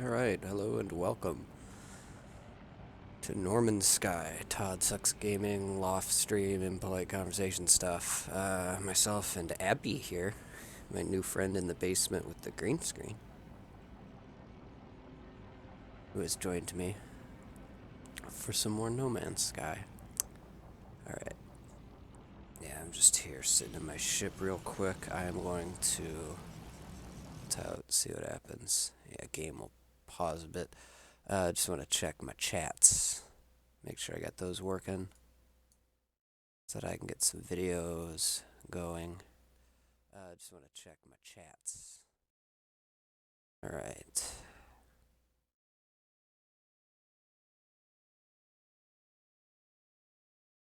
Alright, hello and welcome to Norman Sky, Todd Sucks Gaming, Loft Stream, Impolite Conversation stuff. Myself and Abby here, my new friend in the basement with the green screen, who has joined me for some more No Man's Sky. Alright. Yeah, I'm just here sitting in my ship real quick. I am going to out, see what happens. Yeah, game will pause a bit. Just want to check my chats. Make sure I got those working so that I can get some videos going. Just want to check my chats. Alright.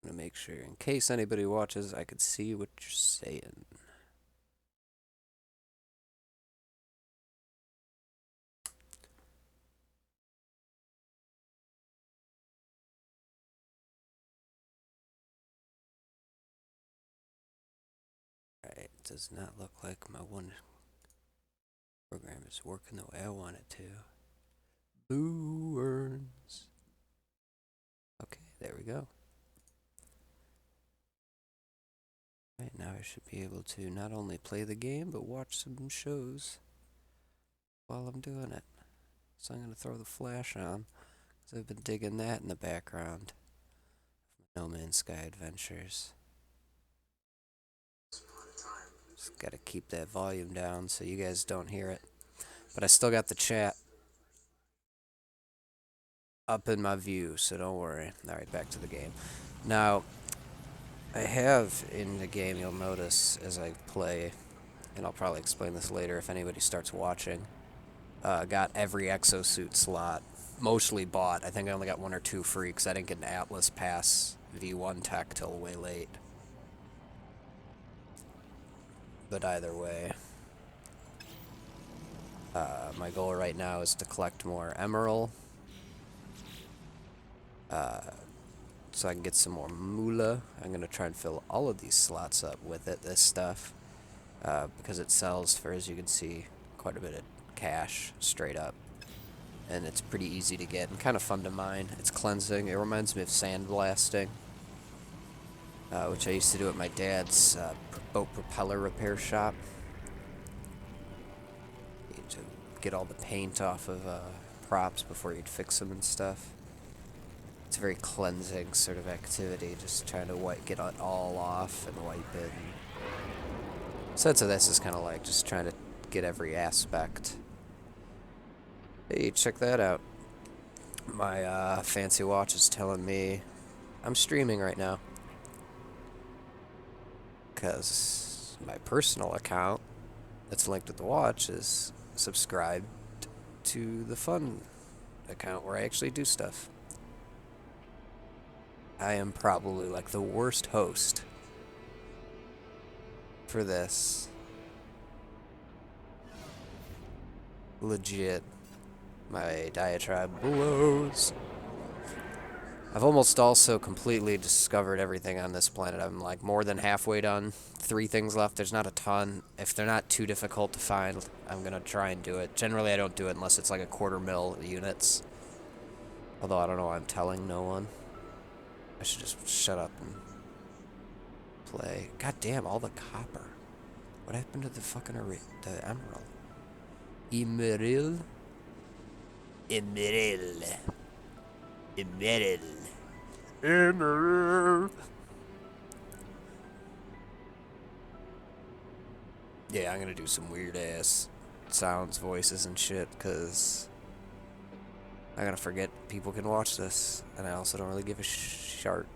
I'm going to make sure, in case anybody watches, I could see what you're saying. Alright, does not look like my one program is working the way I want it to. Boo earns. Okay, there we go. Right now I should be able to not only play the game, but watch some shows while I'm doing it. So I'm going to throw the flash on, because I've been digging that in the background. No Man's Sky Adventures. Just gotta keep that volume down so you guys don't hear it. But I still got the chat up in my view, so don't worry. Alright, back to the game. Now, I have in the game, you'll notice as I play, and I'll probably explain this later if anybody starts watching, got every exosuit slot mostly bought. I think I only got one or two free because I didn't get an Atlas Pass V1 tech till way late. But either way, my goal right now is to collect more emerald, so I can get some more moolah. I'm going to try and fill all of these slots up with this stuff, because it sells for, as you can see, quite a bit of cash straight up. And it's pretty easy to get and kind of fun to mine. It's cleansing. It reminds me of sandblasting, which I used to do at my dad's boat propeller repair shop. To get all the paint off of props before you'd fix them and stuff. It's a very cleansing sort of activity, just trying to get it all off and wipe it. And sense of this is kind of like just trying to get every aspect. Hey, check that out. My fancy watch is telling me I'm streaming right now, because my personal account that's linked with the watch is subscribed to the fun account where I actually do stuff. I am probably like the worst host for this. Legit. My diatribe blows. I've almost also completely discovered everything on this planet. I'm like more than halfway done. 3 things left. There's not a ton. If they're not too difficult to find, I'm going to try and do it. Generally, I don't do it unless it's like a 250,000 units. Although I don't know why I'm telling no one. I should just shut up and play. God damn, all the copper. What happened to the fucking the emerald? Emerald? Emerald. Emerald. Emerald. Yeah, I'm gonna do some weird ass sounds, voices, and shit, because I'm gonna forget people can watch this, and I also don't really give a shart.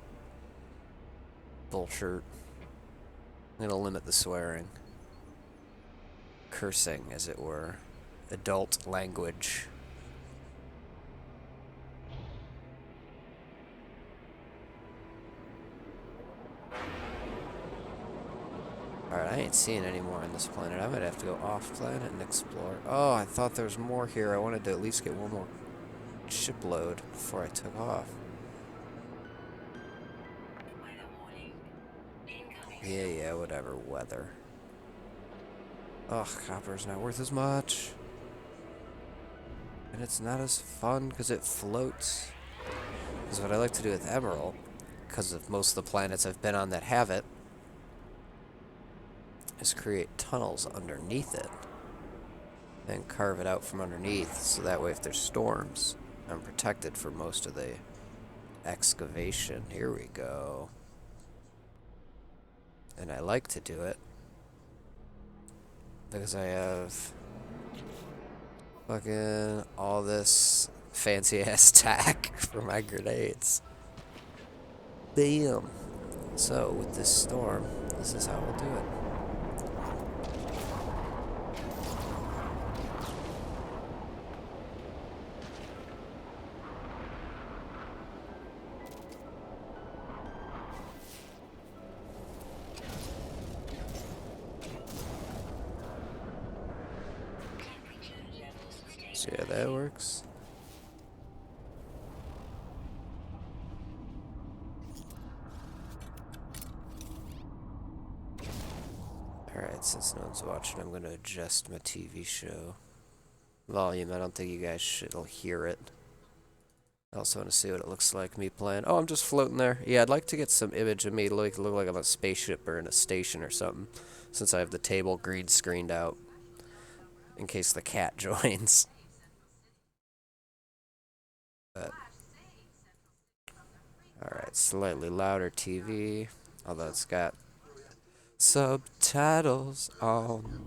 Bullshit. I'm gonna limit the swearing. Cursing, as it were. Adult language. Alright, I ain't seeing any more on this planet. I might have to go off planet and explore. Oh, I thought there was more here. I wanted to at least get one more shipload before I took off. Yeah, whatever. Weather. Ugh, copper's not worth as much. And it's not as fun because it floats. Because what I like to do with Emerald, because of most of the planets I've been on that have it, is create tunnels underneath it. And carve it out from underneath, so that way if there's storms, I'm protected for most of the excavation. Here we go. And I like to do it because I have fucking all this fancy ass tack for my grenades. Bam! So with this storm, this is how we'll do it. So yeah, that works. Alright, since no one's watching, I'm gonna adjust my TV show volume. I don't think you guys should'll hear it. I also want to see what it looks like me playing. Oh, I'm just floating there. Yeah, I'd like to get some image of me look like I'm a spaceship or in a station or something, since I have the table green screened out in case the cat joins. But alright, slightly louder TV, although it's got subtitles on.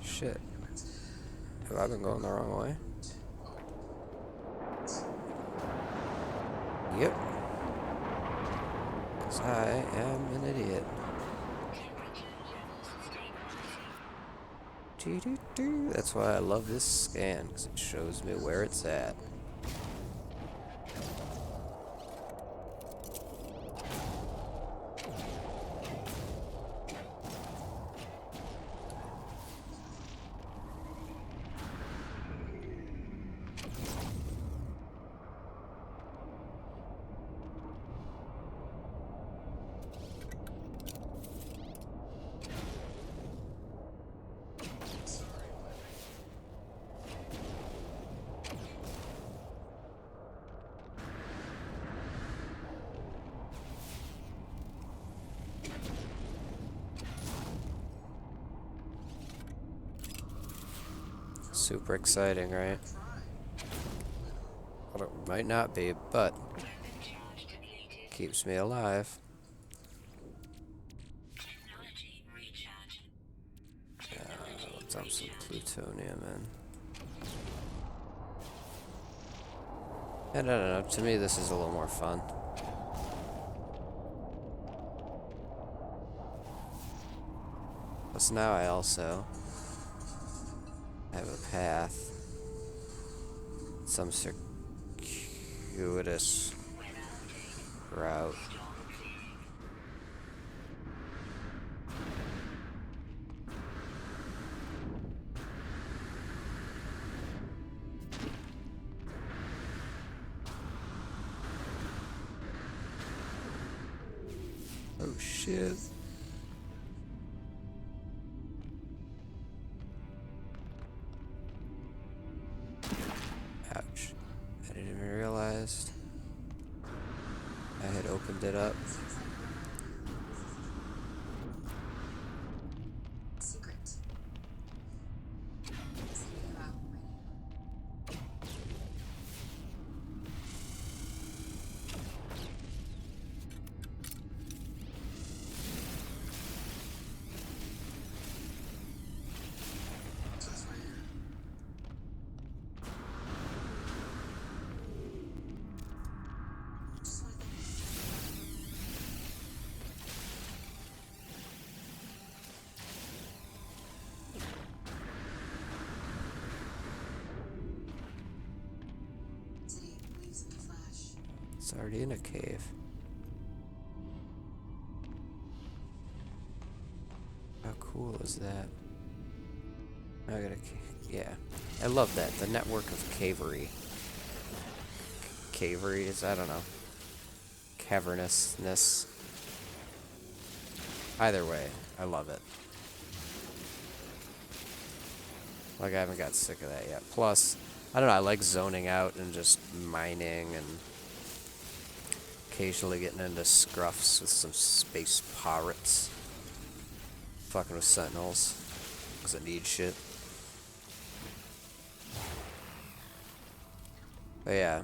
Shit. Have I been going the wrong way? Yep. Because I am an idiot. That's why I love this scan, because it shows me where it's at. Super exciting, right? Well, it might not be, but keeps me alive. Let's dump some plutonium in. And I don't know, to me this is a little more fun. Plus now I also have a path. Some circuitous route. Oh shit. Ouch. I didn't even realize I had opened it up. It's already in a cave. cool is that? I gotta, yeah. I love that. The network of cavery. Cavery is, I don't know. Cavernousness. Either way, I love it. Like, I haven't got sick of that yet. Plus, I don't know, I like zoning out and just mining and occasionally getting into scruffs with some space pirates. Fucking with sentinels. Because I need shit. But yeah,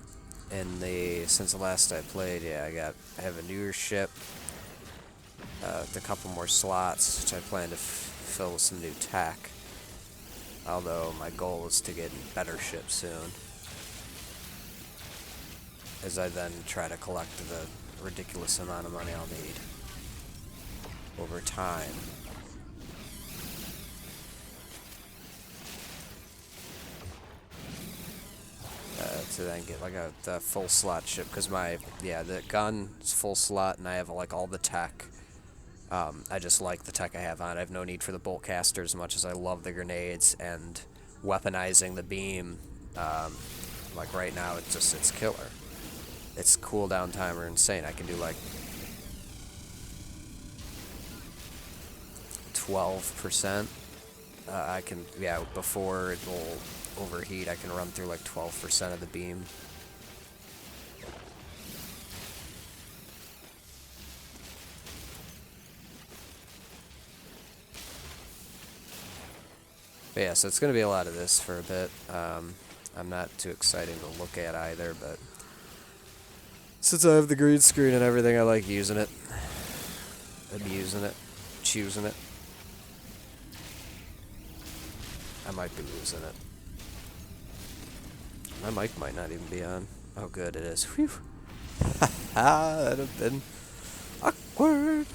since the last I played, yeah, I have a newer ship. With a couple more slots, which I plan to fill with some new tech. Although my goal is to get a better ship soon. As I then try to collect the ridiculous amount of money I'll need over time. To then get like the full slot ship, because the gun is full slot and I have like all the tech. I just like the tech I have on. I have no need for the bolt caster as much as I love the grenades and weaponizing the beam. Like right now, it's killer. Its cooldown time are insane. I can do like 12%. Before it will overheat, I can run through like 12% of the beam. But yeah, so it's going to be a lot of this for a bit. I'm not too excited to look at either, but since I have the green screen and everything, I like using it. Abusing it. Choosing it. I might be losing it. My mic might not even be on. Oh, good, it is. Whew. That'd have been awkward.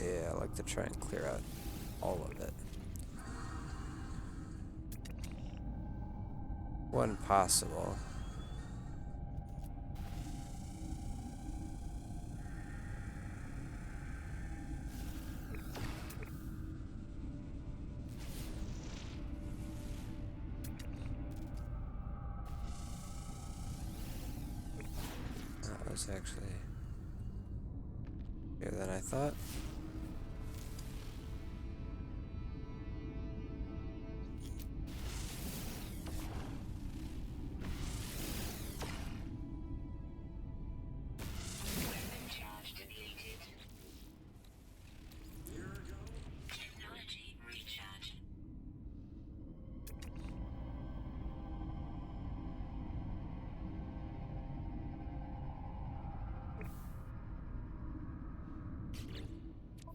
Yeah, I like to try and clear out all of it. When possible. That was actually bigger than I thought.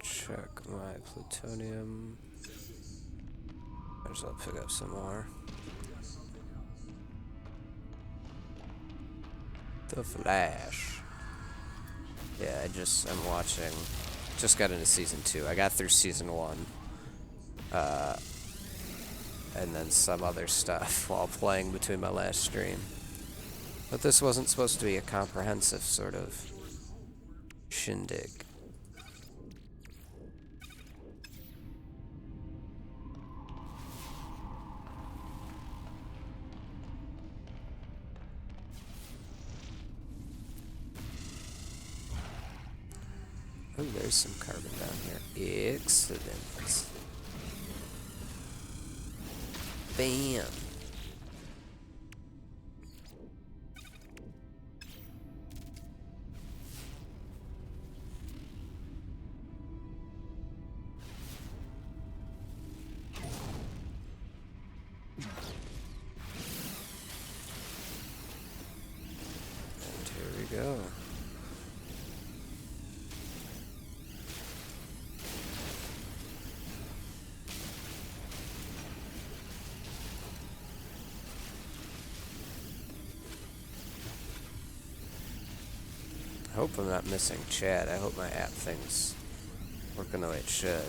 Check my plutonium. Might as well pick up some more. The Flash. Yeah, I'm watching. Just got into season 2. I got through season 1. And then some other stuff while playing between my last stream. But this wasn't supposed to be a comprehensive sort of shindig. Ooh. there's some carbon down here. Excellent. Bam. And here we go. I hope I'm not missing chat. I hope my app thing's working the way it should.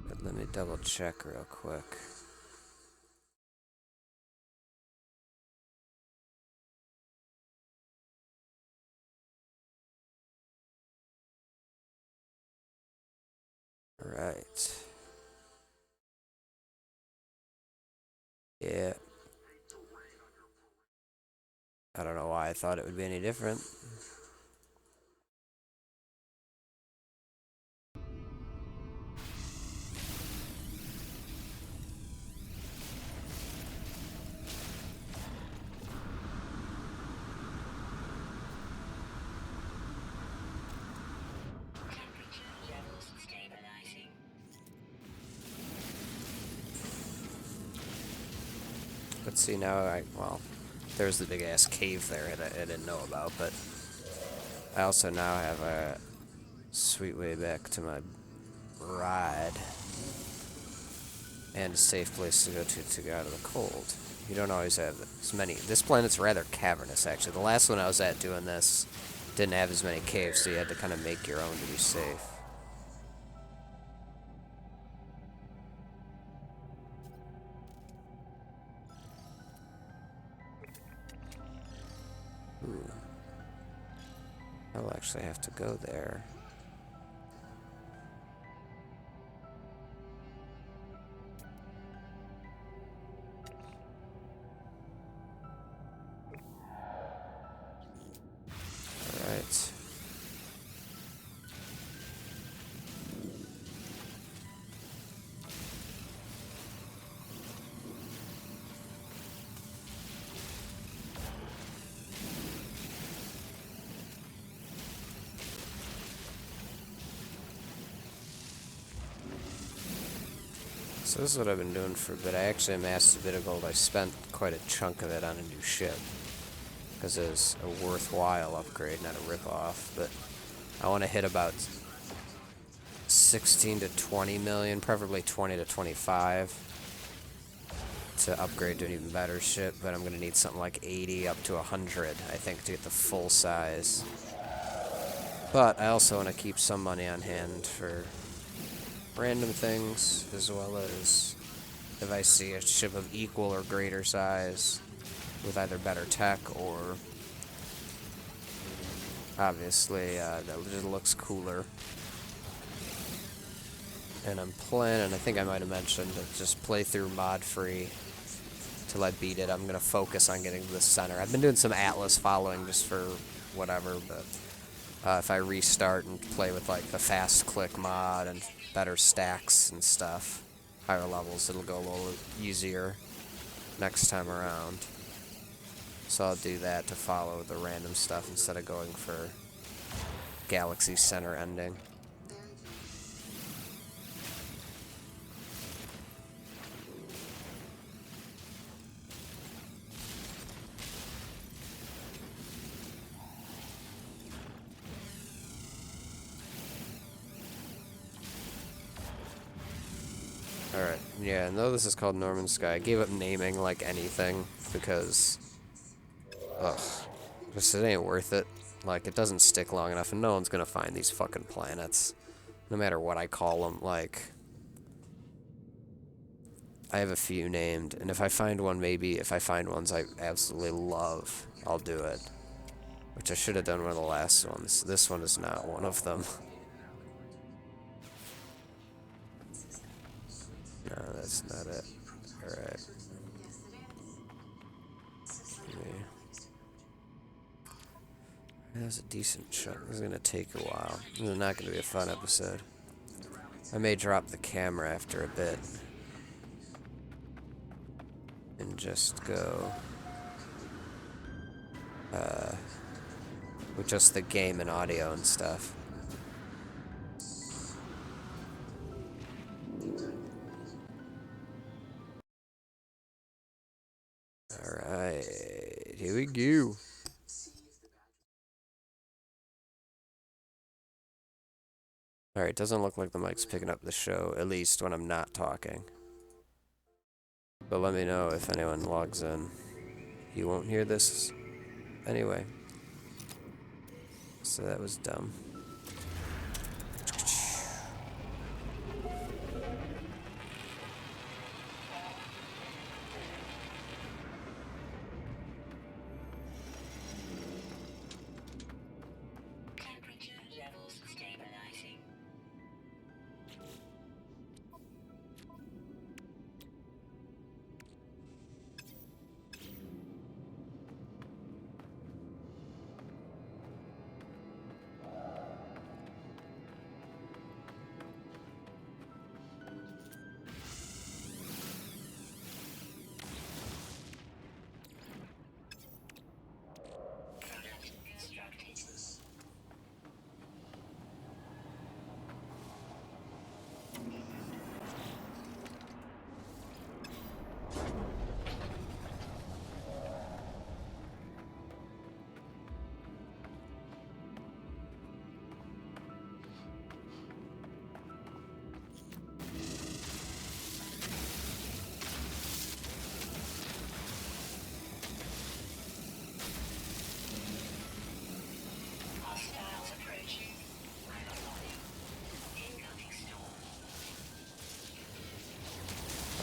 But let me double check real quick. Alright. Yeah. I don't know why I thought it would be any different. Let's see now. Well, there's the big ass cave there that I didn't know about, but I also now have a sweet way back to my ride and a safe place to go to get out of the cold. You don't always have as many. This planet's rather cavernous, actually. The last one I was at doing this didn't have as many caves, so you had to kind of make your own to be safe. Ooh. I'll actually have to go there. Alright. So this is what I've been doing for a bit. I actually amassed a bit of gold. I spent quite a chunk of it on a new ship, because it was a worthwhile upgrade, not a rip-off. But I want to hit about 16 to 20 million, preferably 20 to 25, to upgrade to an even better ship. But I'm going to need something like 80 up to 100, I think, to get the full size. But I also want to keep some money on hand for random things, as well as if I see a ship of equal or greater size with either better tech or obviously that just looks cooler. And I'm planning, I think I might have mentioned, to just play through mod free till I beat it. I'm going to focus on getting to the center. I've been doing some Atlas following just for whatever, but if I restart and play with like the fast click mod and better stacks and stuff, higher levels, it'll go a little easier next time around. So I'll do that to follow the random stuff instead of going for Galaxy Center ending. Alright, yeah, and though this is called Norman Sky, I gave up naming like anything because, ugh, just it ain't worth it. Like, it doesn't stick long enough, and no one's gonna find these fucking planets, no matter what I call them. Like, I have a few named, and if I find one, maybe if I find ones I absolutely love, I'll do it. Which I should have done one of the last ones. This one is not one of them. No, that's not it. Alright. That was a decent chunk. This is gonna take a while. This is not gonna be a fun episode. I may drop the camera after a bit. And just go... with just the game and audio and stuff. Alright, here we go. Alright, doesn't look like the mic's picking up the show, at least when I'm not talking. But let me know if anyone logs in. You won't hear this anyway. So that was dumb.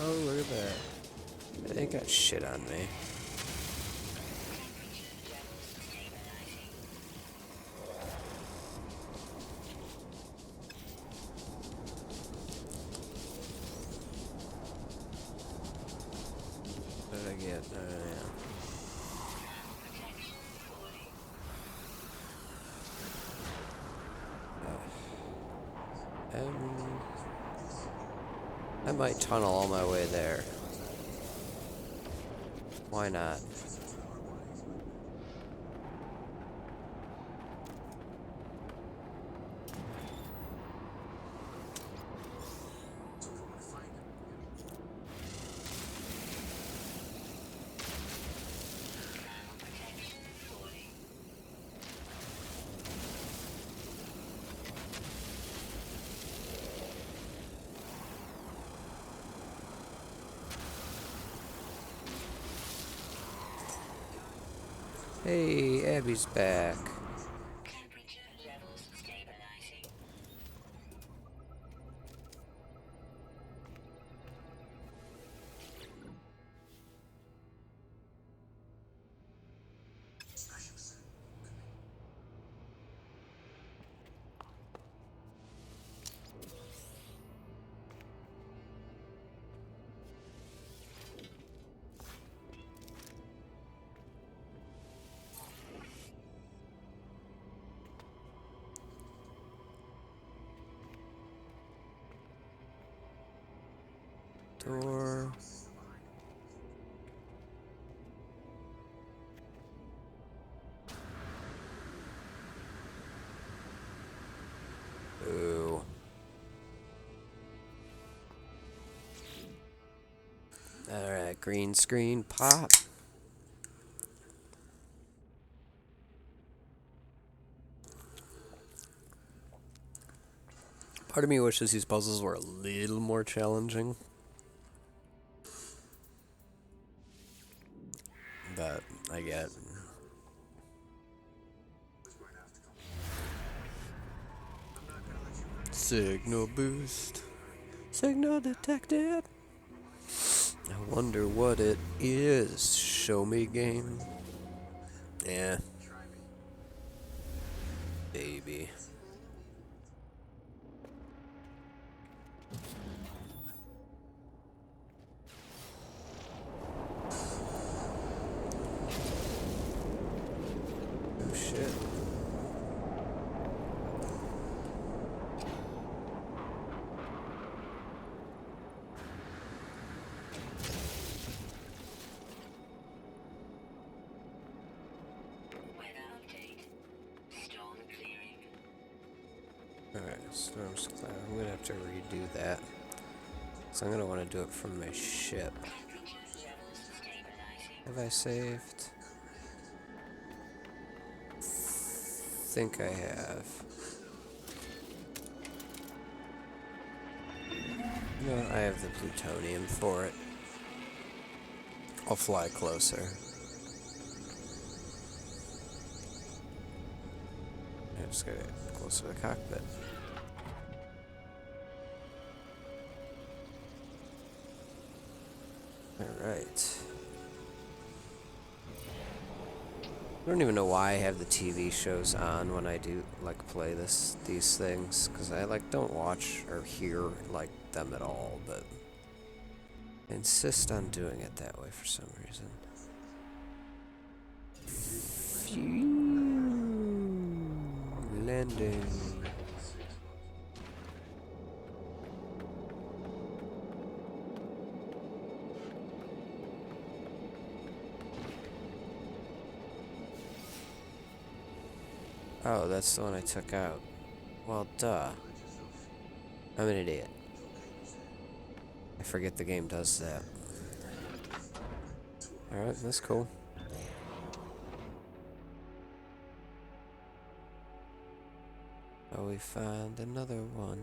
Oh, look at that. They got shit on me. What did I get? I might tunnel all my way there. Why not? Hey, Abby's back. Door. Ooh. Alright, green screen, pop. Part of me wishes these puzzles were a little more challenging. But I get signal boost. Signal detected. I wonder what it is. Show me game. Yeah. Baby. Oh shit. Storm's cloud. I'm gonna have to redo that. So I'm gonna want to do it from my ship. Have I saved? Think I have. No, I have the plutonium for it. I'll fly closer. I just gotta get closer to the cockpit. Alright. I don't even know why I have the TV shows on when I do like play these things, because I like don't watch or hear like them at all, but I insist on doing it that way for some reason. Phew. Landing. Oh, that's the one I took out. Well, duh. I'm an idiot. I forget the game does that. Alright, that's cool. Oh, we found another one.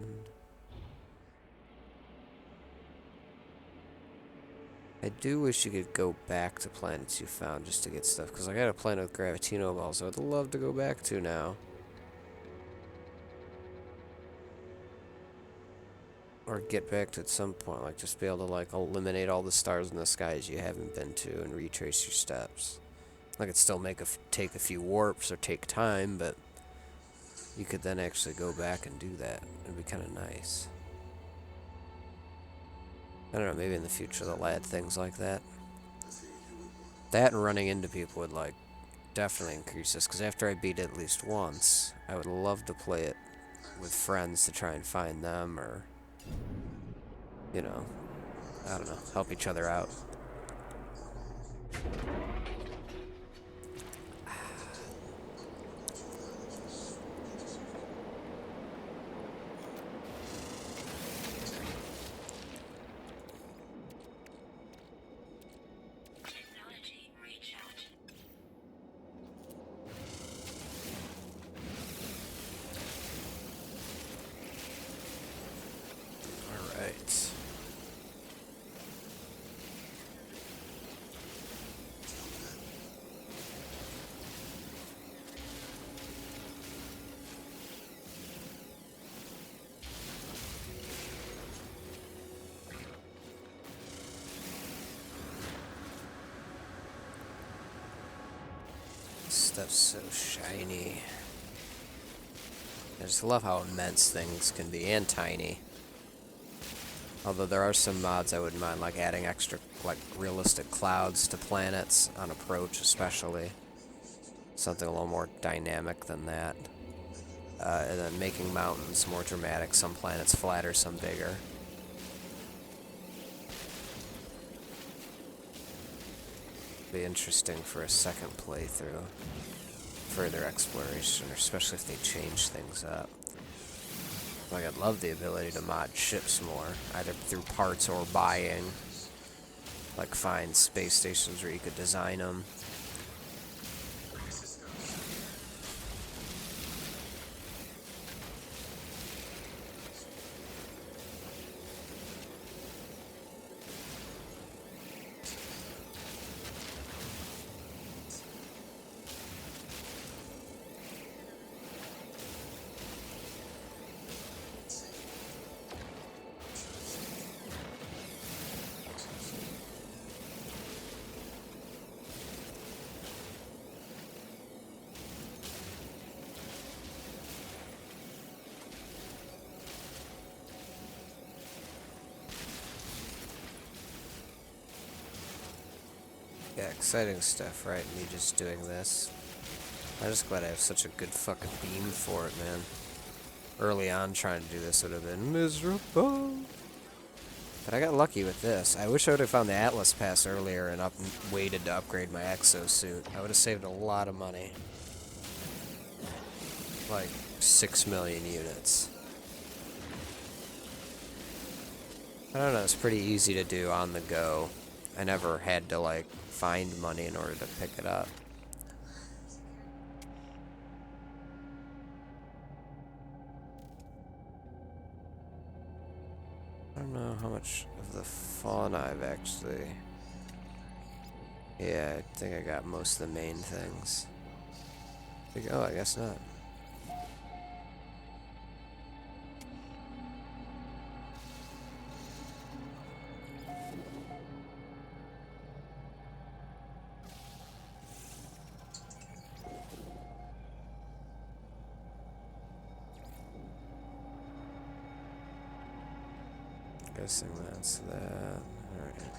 I do wish you could go back to planets you found just to get stuff, because I got a planet with Gravitino balls I would love to go back to now. Or get back to at some point, like just be able to like eliminate all the stars in the skies you haven't been to and retrace your steps. Like it'd still take a few warps or take time, but you could then actually go back and do that. It'd be kind of nice. I don't know, maybe in the future they'll add things like that. That and running into people would like definitely increase this, because after I beat it at least once, I would love to play it with friends to try and find them, or, you know, I don't know, help each other out. Stuff's so shiny. I just love how immense things can be, and tiny. Although there are some mods I wouldn't mind, like adding extra, like, realistic clouds to planets on approach especially. Something a little more dynamic than that. And then making mountains more dramatic, some planets flatter, some bigger. Be interesting for a second playthrough. Further exploration, especially if they change things up. Like, I'd love the ability to mod ships more, either through parts or buying. Like, find space stations where you could design them. Yeah, exciting stuff, right? Me just doing this. I'm just glad I have such a good fucking beam for it, man. Early on, trying to do this would have been miserable. But I got lucky with this. I wish I would have found the Atlas Pass earlier and waited to upgrade my exosuit. I would have saved a lot of money. Like 6 million units. I don't know, it's pretty easy to do on the go. I never had to, like, find money in order to pick it up. I don't know how much of the fauna I've actually... Yeah, I think I got most of the main things. Oh, I guess not. Guessing that's that. Alright.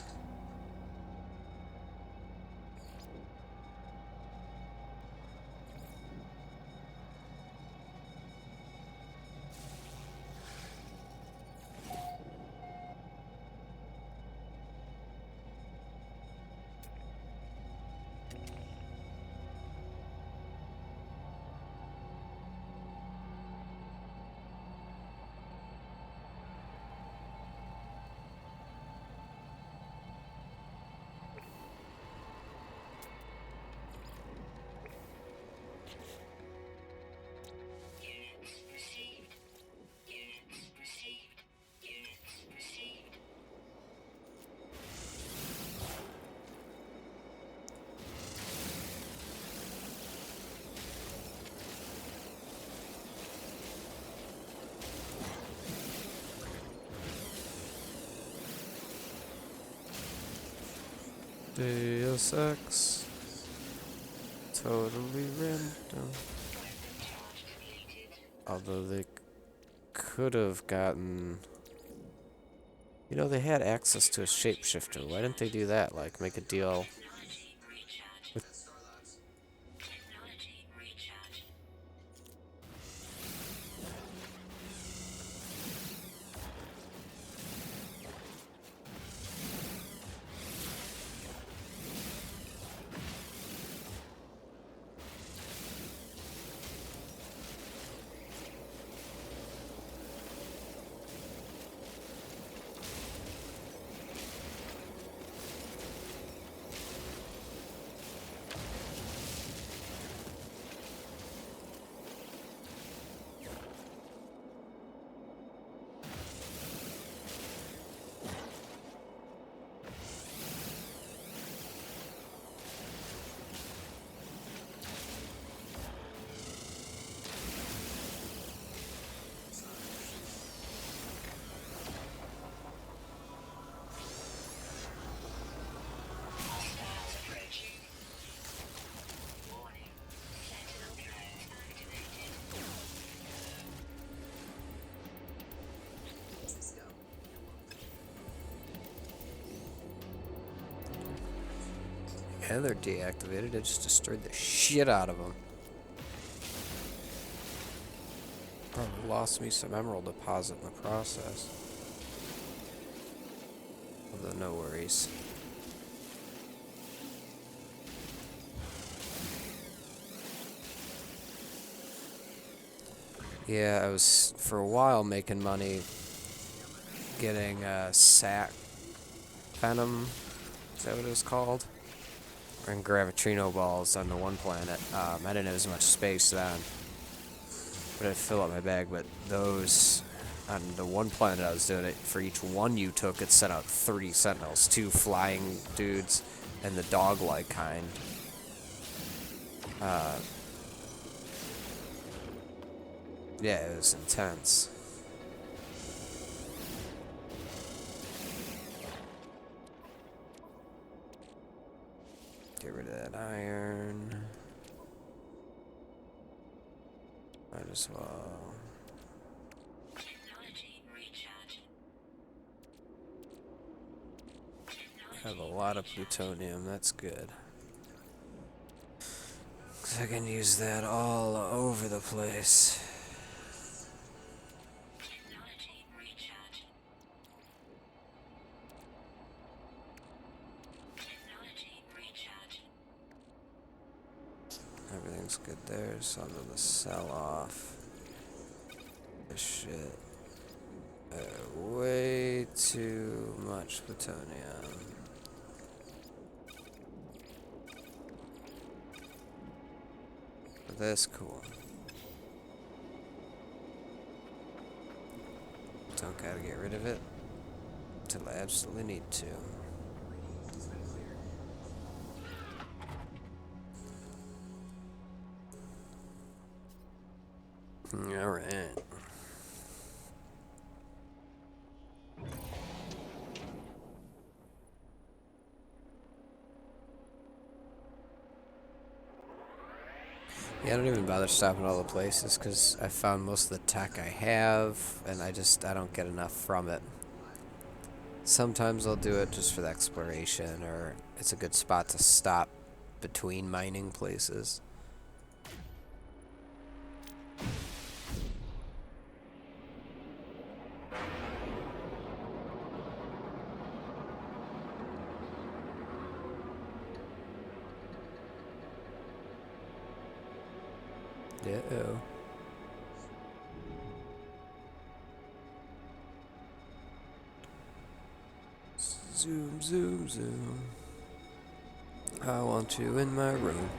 Deus Ex. Totally random. Although they could have gotten... You know, they had access to a shapeshifter. Why didn't they do that? Like, make a deal with... Yeah, they're deactivated. I just destroyed the shit out of them. Probably lost me some emerald deposit in the process. Although, no worries. Yeah, I was, for a while, making money getting sac venom. Is that what it was called? And gravitrino balls on the one planet. I didn't have as much space then, but I'd fill up my bag. But those, on the one planet I was doing it, for each one you took, it sent out 30 sentinels, 2 flying dudes, and the dog-like kind. Yeah, it was intense. Get rid of that iron. Might as well. I have a lot of plutonium, that's good. 'Cause I can use that all over the place. Everything's good there, so I'm gonna sell off this shit. Way too much plutonium. But that's cool. Don't gotta get rid of it till I absolutely need to. Alright. Yeah, I don't even bother stopping all the places because I found most of the tech I have, and I don't get enough from it. Sometimes I'll do it just for the exploration, or it's a good spot to stop between mining places. Uh-oh. Zoom, zoom, zoom. I want you in my room.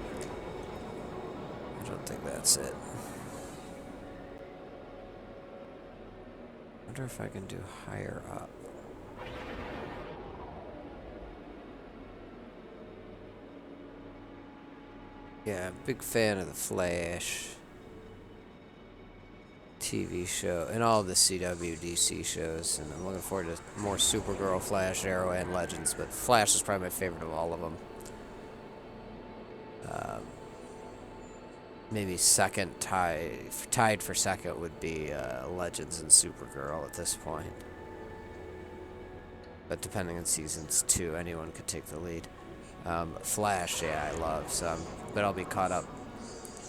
I don't think that's it. I wonder if I can do higher up. Yeah, big fan of the Flash TV show and all the CW DC shows, and I'm looking forward to more Supergirl, Flash, Arrow, and Legends. But Flash is probably my favorite of all of them. Maybe second tied for second would be Legends and Supergirl at this point. But depending on seasons 2, anyone could take the lead. Flash, yeah, I love. But I'll be caught up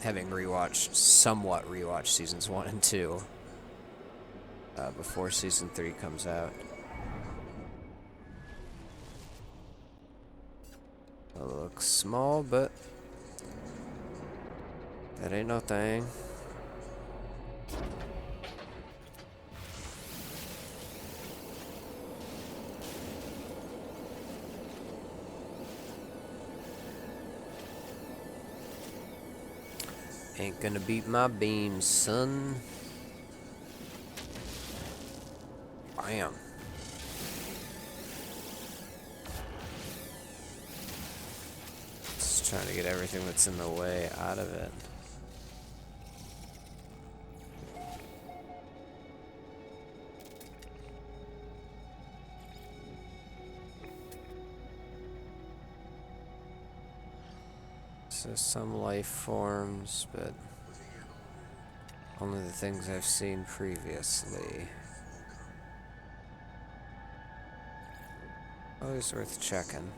having somewhat rewatched seasons 1 and 2 before season 3 comes out. It looks small, but that ain't no thing. Ain't gonna beat my beams, son. Bam. Just trying to get everything that's in the way out of it. So some life forms, but only the things I've seen previously. Always worth checking.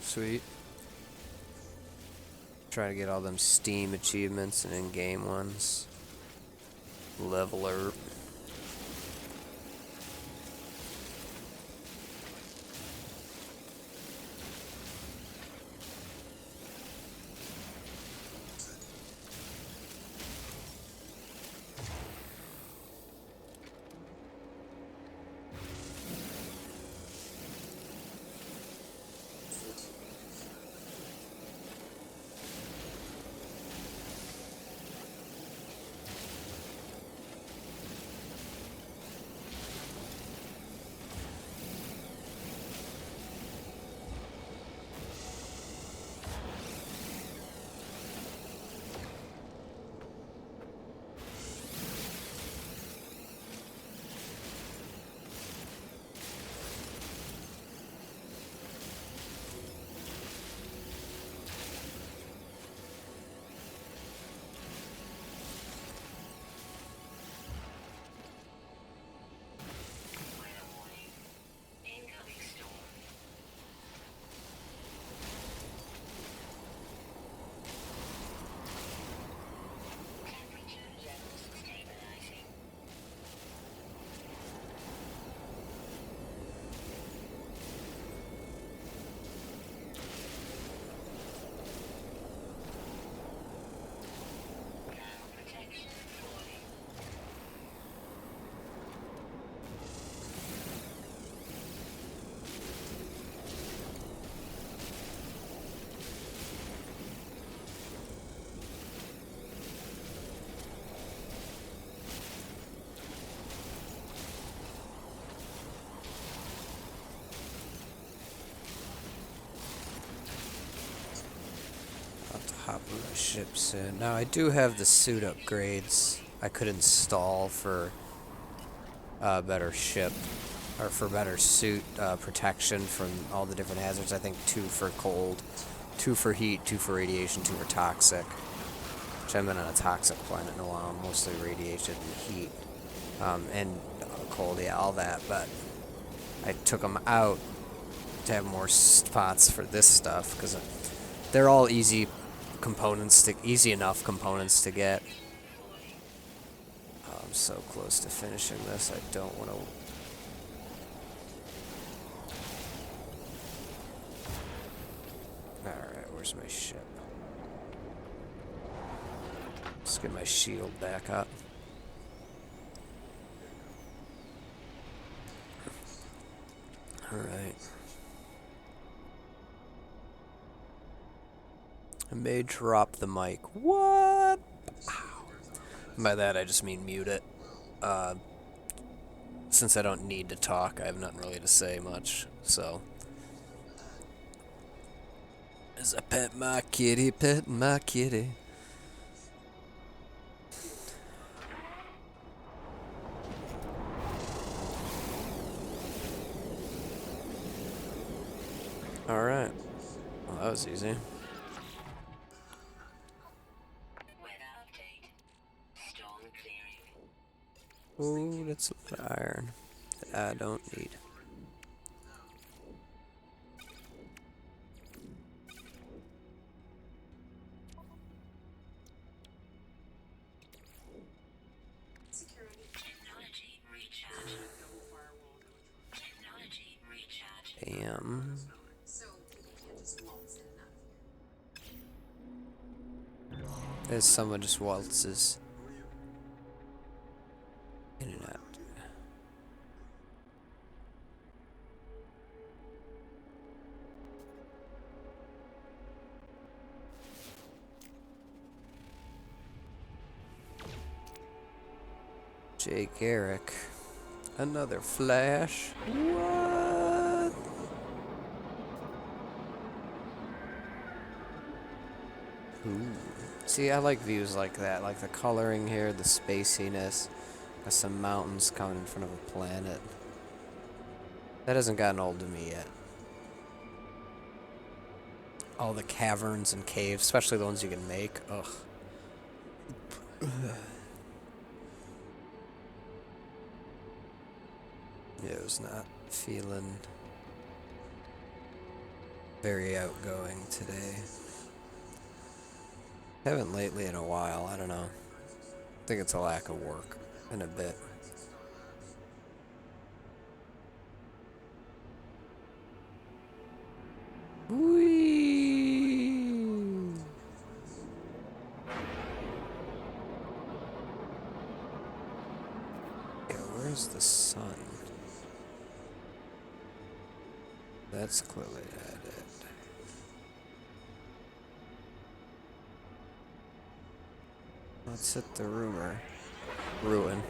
Sweet. Try to get all them Steam achievements and in-game ones. Leveler. couple of ships in. Now I do have the suit upgrades I could install for better ship, or for better suit protection from all the different hazards. I think 2 for cold, 2 for heat, 2 for radiation, 2 for toxic. Which I haven't been on a toxic planet in a while, mostly radiation and heat. And cold, yeah, all that, but I took them out to have more spots for this stuff, because they're all easy enough components to get. I'm so close to finishing this, I don't want to... Alright, where's my ship? Let's get my shield back up. Alright. I may drop the mic. What? Ow. By that I just mean mute it. Since I don't need to talk, I have nothing really to say much, so. As I pet my kitty, pet my kitty. Alright. Well, that was easy. Ooh, that's a lot of iron that I don't need. Bam. There's someone just waltzes in and out. Jake Eric. Another flash. What? Ooh. See, I like views like that. Like the coloring here, the spaciness. Got some mountains coming in front of a planet. That hasn't gotten old to me yet. All the caverns and caves, especially the ones you can make. Ugh. Yeah, it was not feeling very outgoing today. Haven't lately in a while, I don't know. I think it's a lack of work in a bit. Whee! Yeah, where's the sun? That's clearly not it. Let's hit the rumor. Rumor.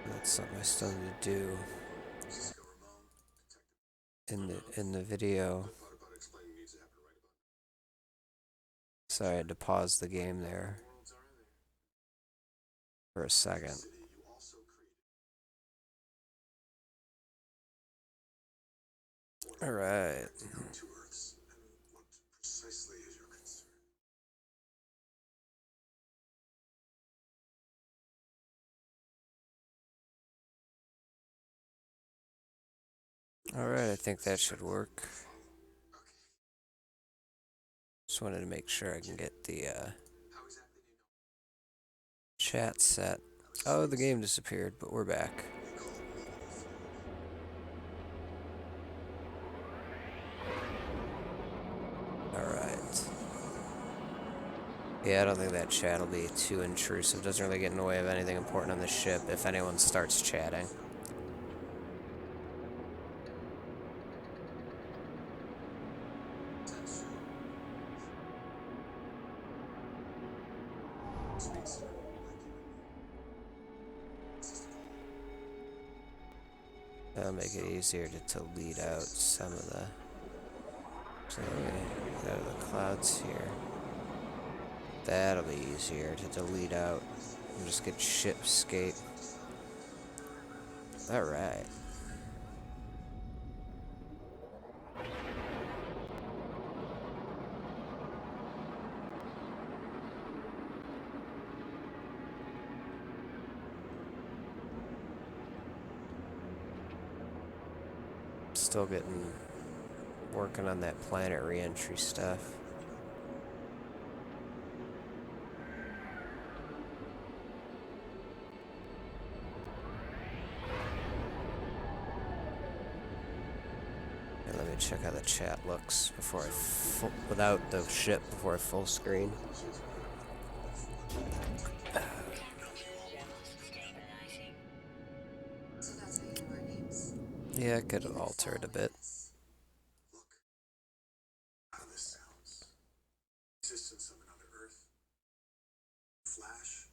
That's something I still need to do in the video. Sorry, I had to pause the game there for a second. Alright. Alright, I think that should work. Just wanted to make sure I can get the chat set. Oh, the game disappeared, but we're back. Alright. Yeah, I don't think that chat will be too intrusive. Doesn't really get in the way of anything important on the ship if anyone starts chatting. That'll make it easier to lead out some of the... So get out of the clouds here. That'll be easier to delete out and just get ship escape. Alright. Still working on that planet re-entry stuff. And let me check how the chat looks before I without the ship before I full screen. Yeah, I could alter it a bit. Existence of another Earth. Flash.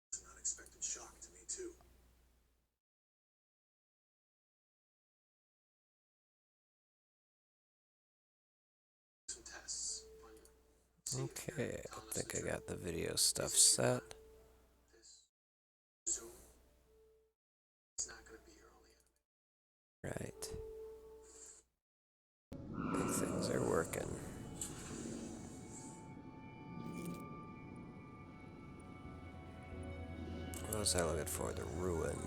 It's an unexpected shock to me too. Some tests. Okay, I think I got the video stuff set. Zoom. It's not going to be your only enemy. Right. Big things are working. What was I looking for? The ruin.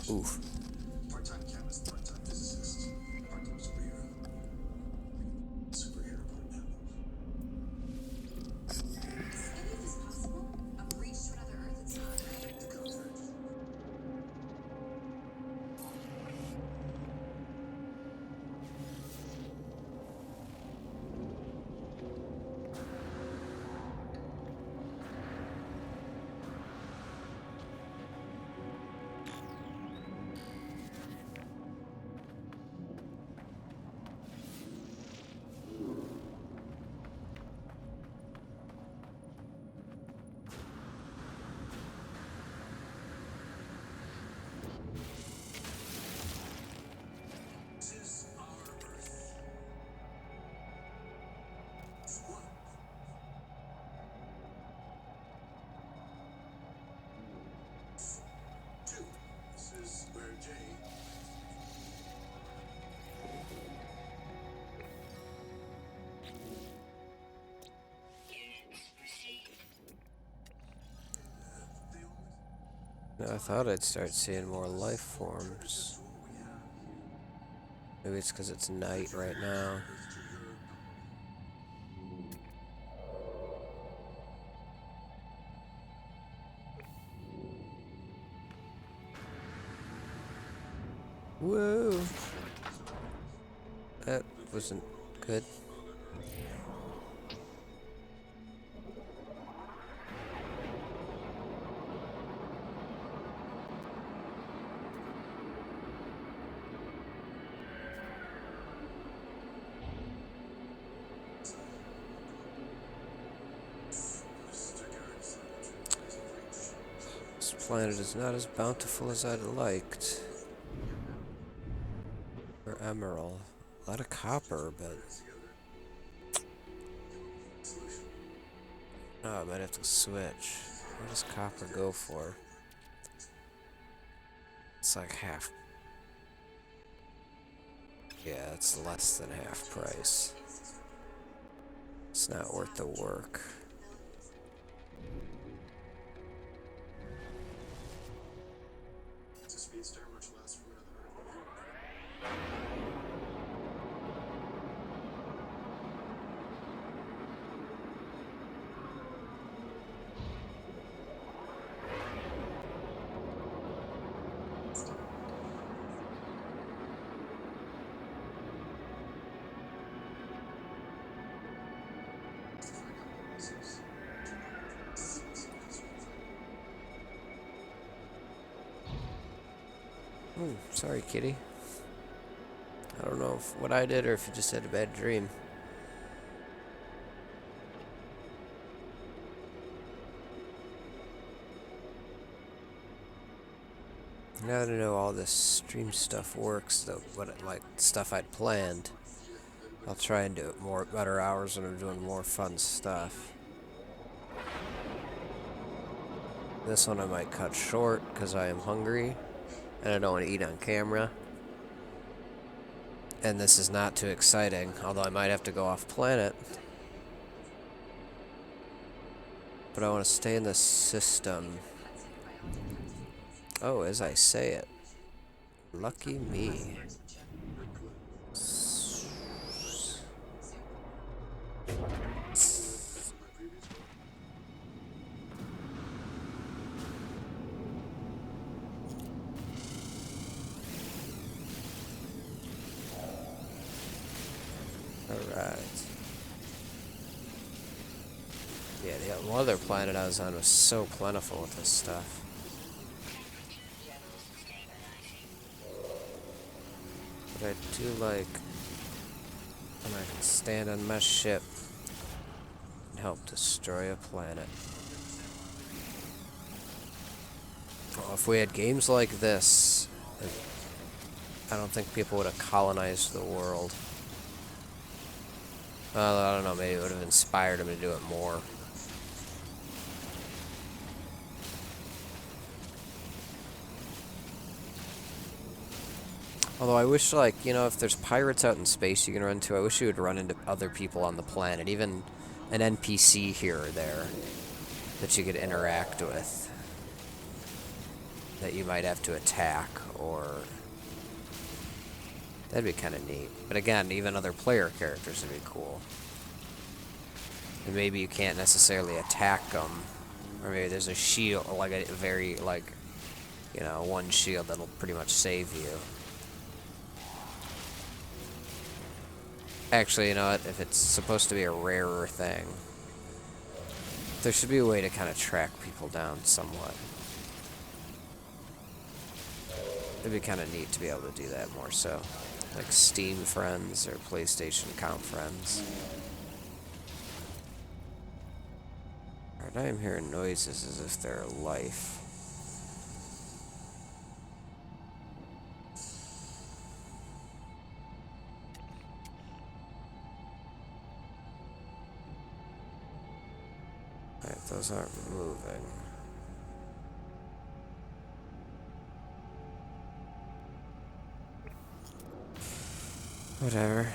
Oof. Part-time chemist, part-time physicist, part-time superhero. Superhero part-time. If this possible, a breach to another Earth, it's not. The contract. I thought I'd start seeing more life forms. Maybe it's because it's night right now. Whoa! That wasn't good. This planet is not as bountiful as I'd liked. Or emerald. A lot of copper, but... Oh, I might have to switch. What does copper go for? It's like half. Yeah, it's less than half price. It's not worth the work. It's a speedster, much less from another Earth. To find out what this is. Ooh, sorry, kitty. I don't know what I did or if you just had a bad dream. Now that I know all this stream stuff works, though, like stuff I'd planned, I'll try and do it better hours when I'm doing more fun stuff. This one I might cut short because I am hungry and I don't want to eat on camera. And this is not too exciting, although I might have to go off planet. But I want to stay in the system. Oh, as I say it. Lucky me. Alright. Yeah, the other planet I was on was so plentiful with this stuff. But I do like when I can stand on my ship and help destroy a planet. Well, if we had games like this, I don't think people would have colonized the world. Well, I don't know, maybe it would have inspired them to do it more. Although I wish, like, you know, if there's pirates out in space you can run to, I wish you would run into other people on the planet, even an NPC here or there that you could interact with, that you might have to attack, or... That'd be kind of neat. But again, even other player characters would be cool. And maybe you can't necessarily attack them, or maybe there's a shield, like a very, like, you know, one shield that'll pretty much save you. Actually, you know what? If it's supposed to be a rarer thing, there should be a way to kind of track people down somewhat. It'd be kind of neat to be able to do that more so. Like Steam friends or PlayStation account friends. Alright, I am hearing noises as if they're life. Alright, those aren't moving. Whatever.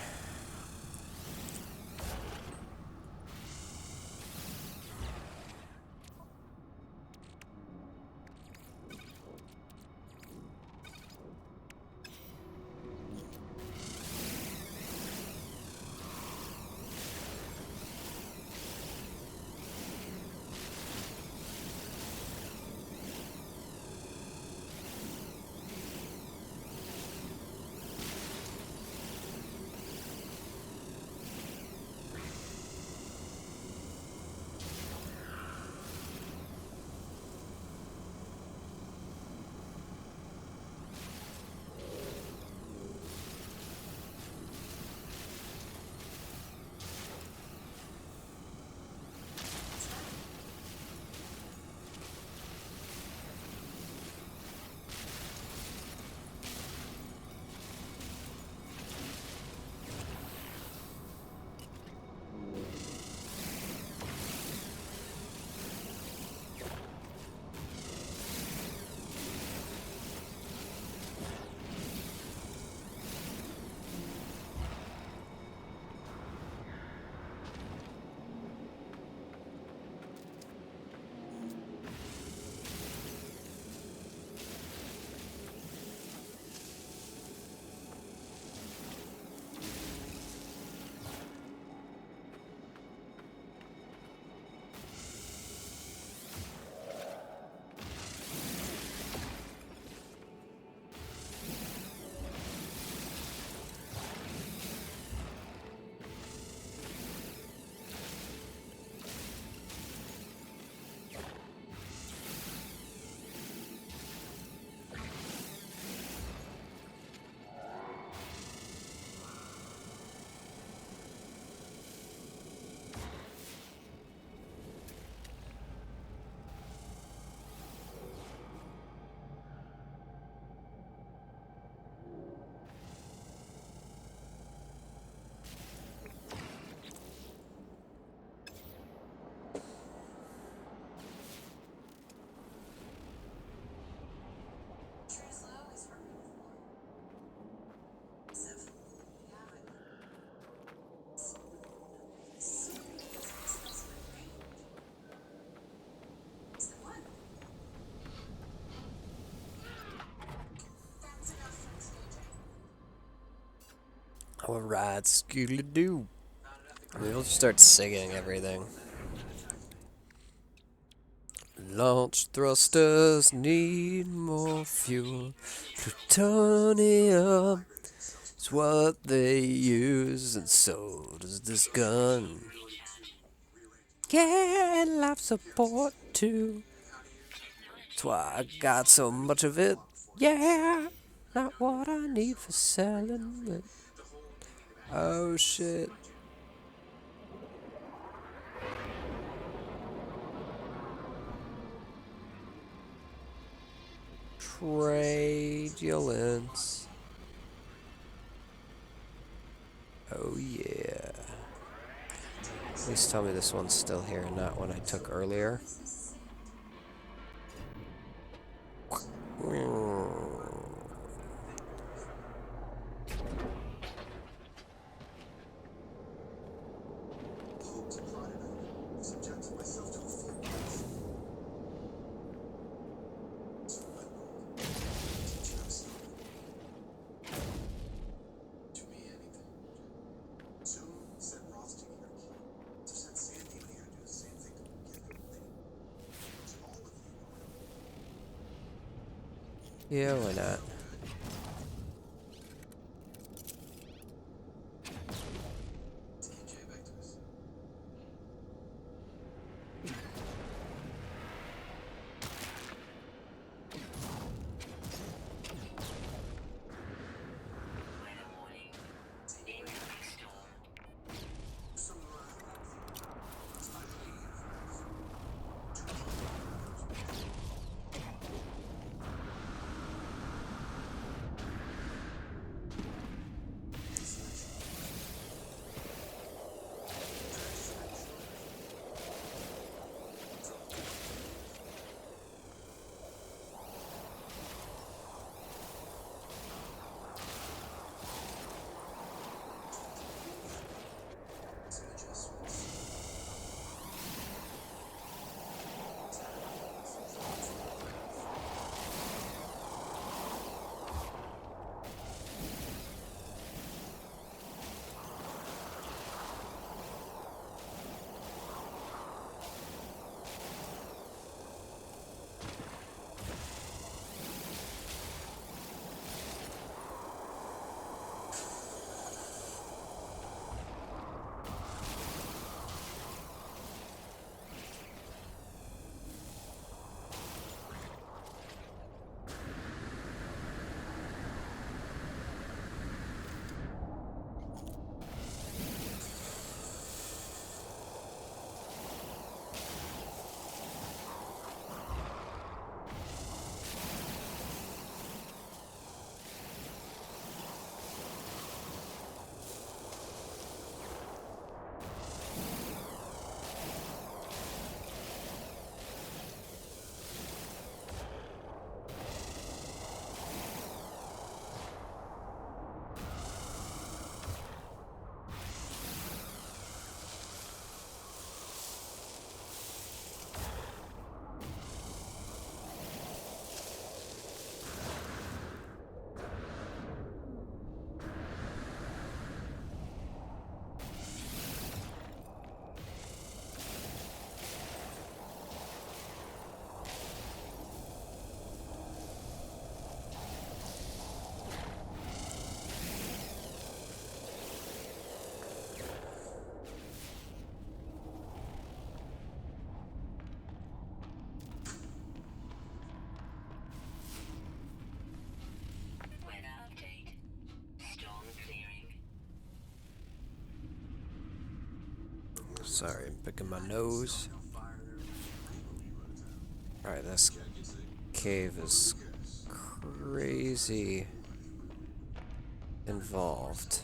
Alright, Scooby-Doo. Maybe we'll just start singing everything. Launch thrusters need more fuel. Plutonium is what they use, and so does this gun. Yeah, and life support too. That's why I got so much of it. Yeah, not what I need for selling, but oh shit. Tradiulence. Oh yeah. Please tell me this one's still here and not one I took earlier. Poked and prodded at it, subjected myself to a few months. So I wrote, teaching us to be anything. Soon, said Ross to me, your key. So said Sandy, we gotta do the same thing to get everything. To all of you. Yeah, why not? TJ back to us. Sorry, I'm picking my nose. Alright, this cave is crazy involved.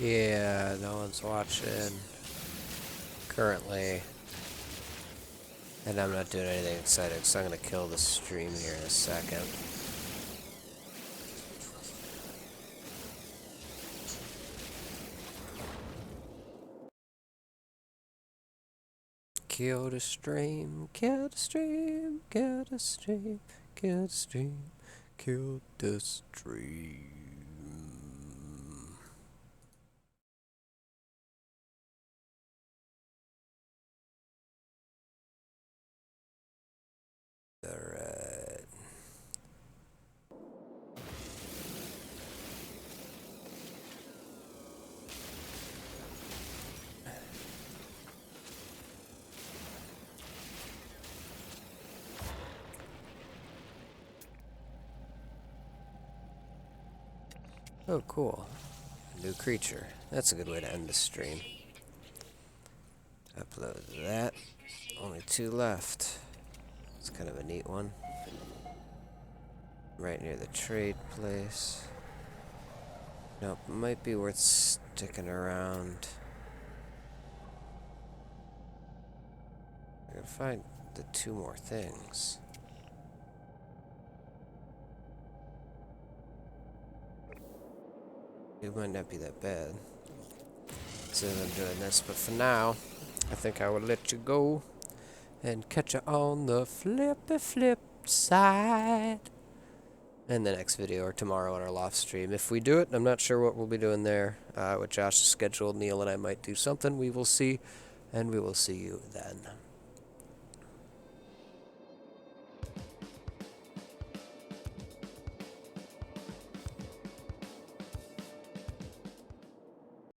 Yeah, no one's watching currently. And I'm not doing anything exciting, so I'm going to kill the stream here in a second. Kill the stream, kill the stream, kill the stream, kill the stream, kill the stream. Alright. Oh, cool. New creature. That's a good way to end the stream. Upload that. Only 2 left. It's kind of a neat one. Right near the trade place. Nope, might be worth sticking around. I gotta find the 2 more things. It might not be that bad. So I'm doing this, but for now, I think I will let you go and catch you on the flippy flip side in the next video or tomorrow on our loft stream. If we do it, I'm not sure what we'll be doing there. With Josh's schedule, Neil and I might do something. We will see, and we will see you then.